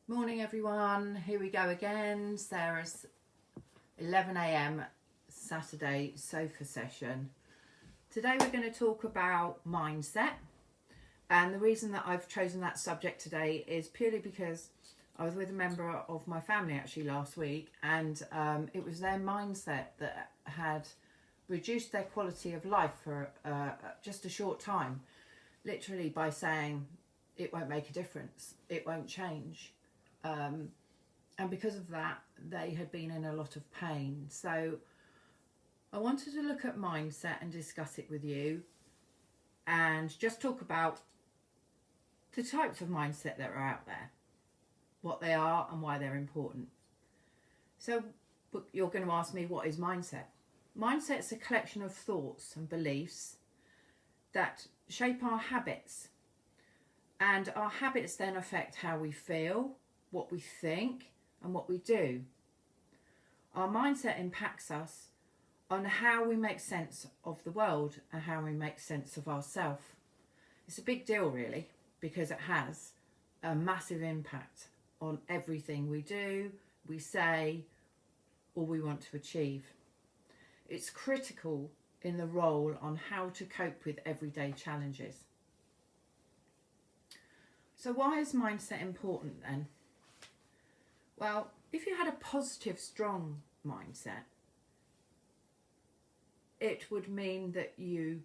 Morning everyone, here we go again. Sarah's 11 a.m. Saturday sofa session. Today we're going to talk about mindset, and the reason that I've chosen that subject today is purely because I was with a member of my family actually last week, and it was their mindset that had reduced their quality of life for just a short time, literally by saying it won't make a difference, it won't change. And because of that, they had been in a lot of pain. So I wanted to look at mindset and discuss it with you, and just talk about the types of mindset that are out there, what they are and why they're important. So you're going to ask me, what is mindset? Mindset is a collection of thoughts and beliefs that shape our habits, and our habits then affect how we feel, what we think and what we do. Our mindset impacts us on how we make sense of the world and how we make sense of ourselves. It's a big deal really, because it has a massive impact on everything we do, we say, or we want to achieve. It's critical in the role on how to cope with everyday challenges. So why is mindset important then? Well, if you had a positive, strong mindset, it would mean that you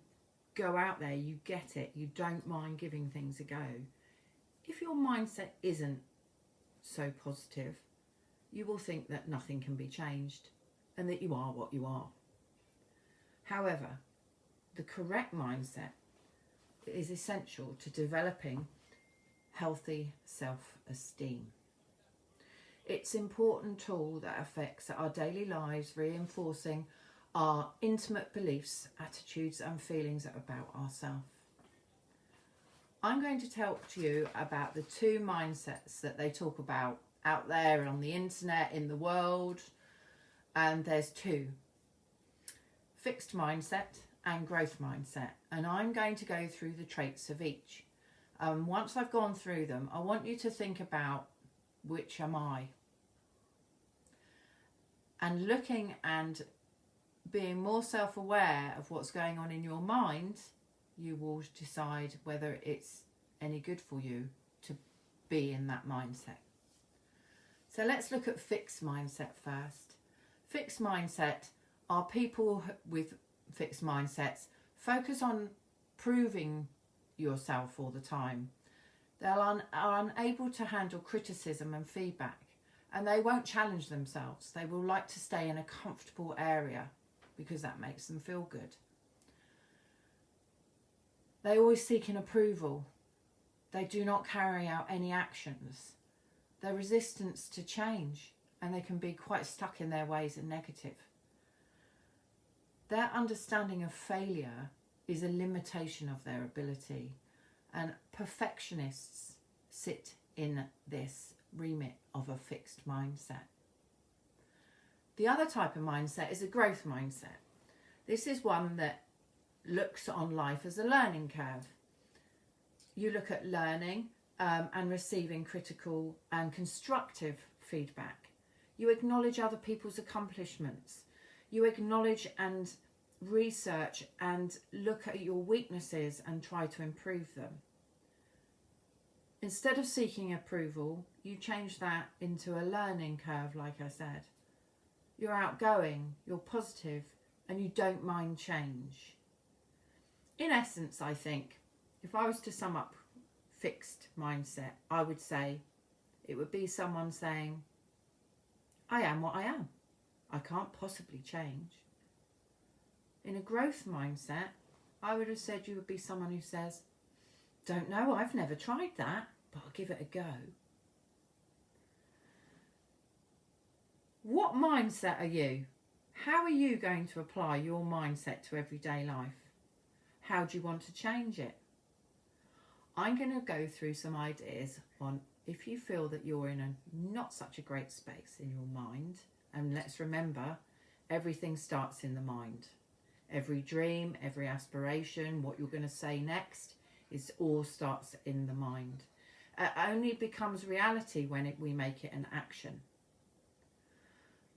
go out there, you get it, you don't mind giving things a go. If your mindset isn't so positive, you will think that nothing can be changed and that you are what you are. However, the correct mindset is essential to developing healthy self-esteem. It's an important tool that affects our daily lives, reinforcing our intimate beliefs, attitudes and feelings about ourselves. I'm going to talk to you about the two mindsets that they talk about out there on the internet, in the world, and there's two: fixed mindset and growth mindset, and I'm going to go through the traits of each. Once I've gone through them, I want you to think about, which am I? And looking and being more self-aware of what's going on in your mind, you will decide whether it's any good for you to be in that mindset. So let's look at fixed mindset first. Fixed mindset are people with fixed mindsets focus on proving yourself all the time. They are unable to handle criticism and feedback, and they won't challenge themselves. They will like to stay in a comfortable area because that makes them feel good. They always seek an approval. They do not carry out any actions. They're resistant to change, and they can be quite stuck in their ways and negative. Their understanding of failure is a limitation of their ability, and perfectionists sit in this remit of a fixed mindset. The other type of mindset is a growth mindset. This is one that looks on life as a learning curve. You look at learning and receiving critical and constructive feedback. You acknowledge other people's accomplishments. You acknowledge and research and look at your weaknesses and try to improve them. Instead of seeking approval, you change that into a learning curve, like I said. You're outgoing, you're positive, and you don't mind change. In essence, I think, if I was to sum up fixed mindset, I would say it would be someone saying, I am what I am. I can't possibly change. In a growth mindset, I would have said you would be someone who says, don't know, I've never tried that, but I'll give it a go. What mindset are you? How are you going to apply your mindset to everyday life? How do you want to change it? I'm going to go through some ideas on if you feel that you're in a not such a great space in your mind, and let's remember, everything starts in the mind. Every dream, every aspiration, what you're going to say next, all starts in the mind. It only becomes reality when we make it an action.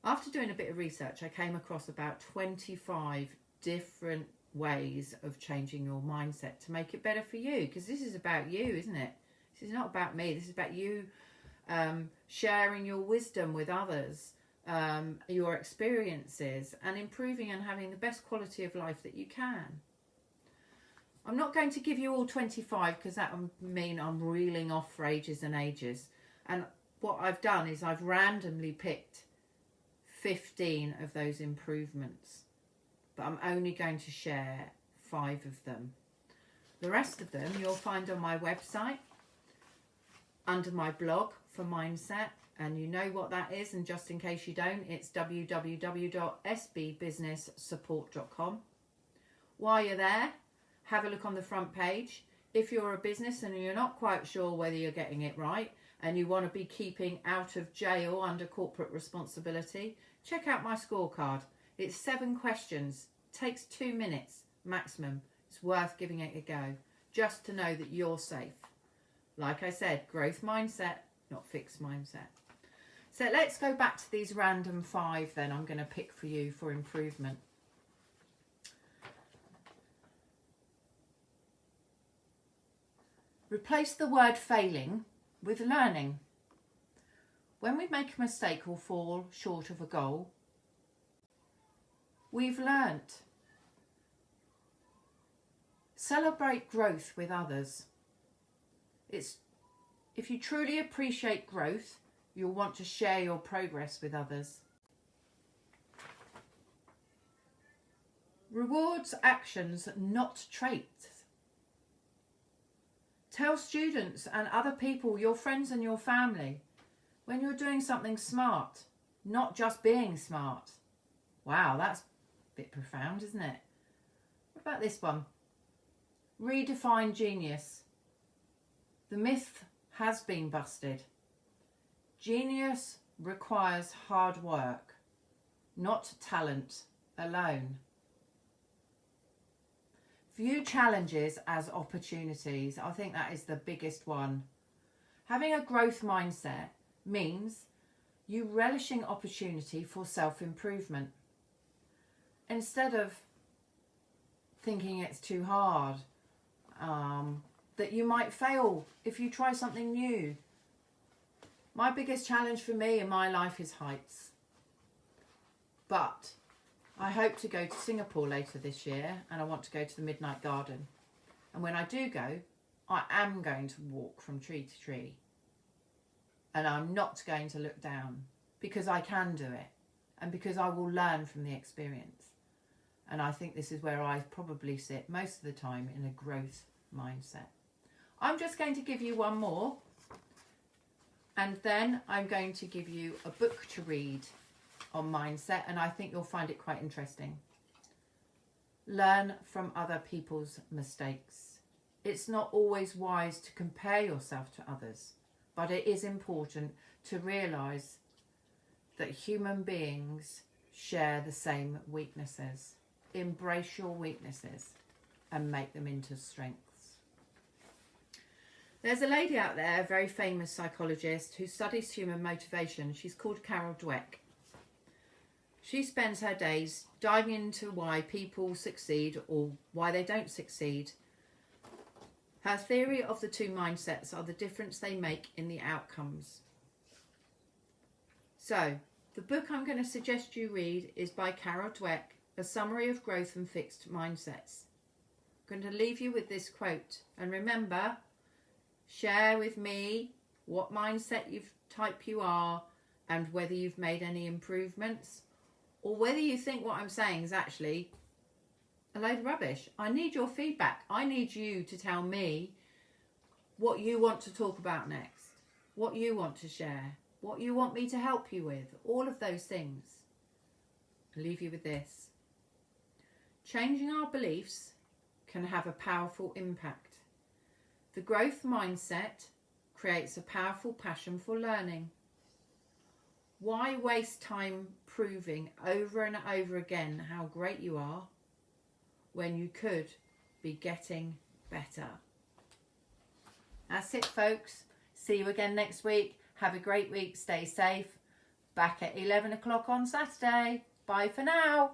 After doing a bit of research, I came across about 25 different ways of changing your mindset to make it better for you, because this is about you, isn't it? This is not about me. This is about you sharing your wisdom with others, your experiences, and improving and having the best quality of life that you can. I'm not going to give you all 25 because that would mean I'm reeling off for ages and ages. And what I've done is I've randomly picked 15 of those improvements, but I'm only going to share 5 of them. The rest of them you'll find on my website under my blog for mindset, and you know what that is, and just in case you don't, it's www.sbbusinesssupport.com. While you're there, have a look on the front page. If you're a business and you're not quite sure whether you're getting it right and you want to be keeping out of jail under corporate responsibility, check out my scorecard. It's 7 questions, takes 2 minutes maximum. It's worth giving it a go just to know that you're safe. Like I said, growth mindset, not fixed mindset. So let's go back to these random 5 then I'm going to pick for you for improvement. Replace the word failing with learning. When we make a mistake or fall short of a goal, we've learnt. Celebrate growth with others. If you truly appreciate growth, you'll want to share your progress with others. Rewards actions, not traits. Tell students and other people, your friends and your family, when you're doing something smart, not just being smart. Wow, that's a bit profound, isn't it? What about this one? Redefine genius. The myth has been busted. Genius requires hard work, not talent alone. View challenges as opportunities. I think that is the biggest one. Having a growth mindset means you relishing opportunity for self-improvement. Instead of thinking it's too hard, that you might fail if you try something new. My biggest challenge for me in my life is heights. But I hope to go to Singapore later this year, and I want to go to the Midnight Garden. And when I do go, I am going to walk from tree to tree. And I'm not going to look down, because I can do it and because I will learn from the experience. And I think this is where I probably sit most of the time, in a growth mindset. I'm just going to give you one more, and then I'm going to give you a book to read on mindset, and I think you'll find it quite interesting. Learn from other people's mistakes. It's not always wise to compare yourself to others, but it is important to realise that human beings share the same weaknesses. Embrace your weaknesses and make them into strengths. There's a lady out there, a very famous psychologist, who studies human motivation. She's called Carol Dweck. She spends her days diving into why people succeed or why they don't succeed. Her theory of the 2 mindsets are the difference they make in the outcomes. So, the book I'm going to suggest you read is by Carol Dweck, A Summary of Growth and Fixed Mindsets. I'm going to leave you with this quote. And remember, share with me what mindset type you are, and whether you've made any improvements, or whether you think what I'm saying is actually a load of rubbish. I need your feedback. I need you to tell me what you want to talk about next, what you want to share, what you want me to help you with, all of those things. I'll leave you with this. Changing our beliefs can have a powerful impact. The growth mindset creates a powerful passion for learning. Why waste time proving over and over again how great you are when you could be getting better? That's it, folks. See you again next week. Have a great week. Stay safe. Back at 11 o'clock on Saturday. Bye for now.